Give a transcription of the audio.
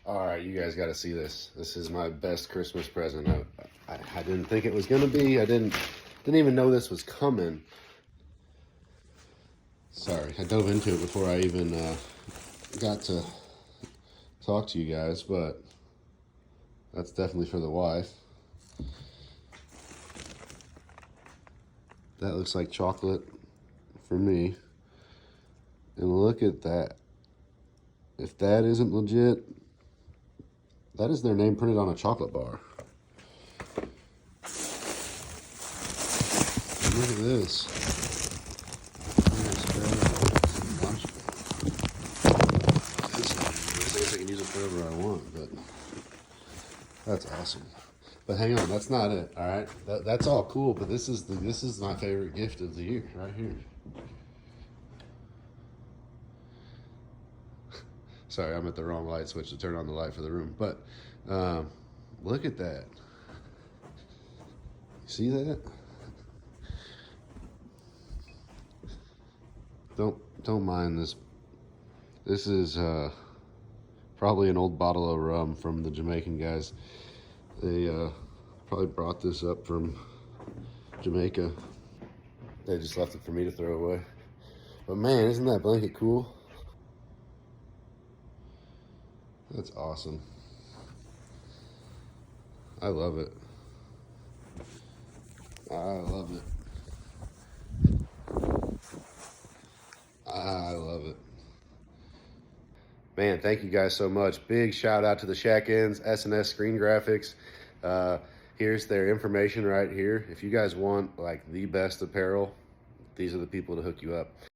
All right, you guys got to see this. This is my best Christmas present. I didn't think it was gonna be. I didn't even know this was coming. Sorry, I dove into it before I even got to talk to you guys, but that's definitely for the wife. That looks like chocolate for me. And look at that. If that isn't legit, that is their name printed on a chocolate bar. And look at this. I guess I can use it wherever I want, but that's awesome. But hang on, that's not it. All right, that's all cool, but this is my favorite gift of the year right here. Sorry, I'm at the wrong light switch to turn on the light for the room. But look at that. See that? Don't mind this. This is probably an old bottle of rum from the Jamaican guys. They probably brought this up from Jamaica. They just left it for me to throw away. But man, isn't that blanket cool? That's awesome. I love it. I love it. I love it. Man, thank you guys so much. Big shout out to the Shack-Ins, S&S Screen Graphics. Here's their information right here. If you guys want like the best apparel, these are the people to hook you up.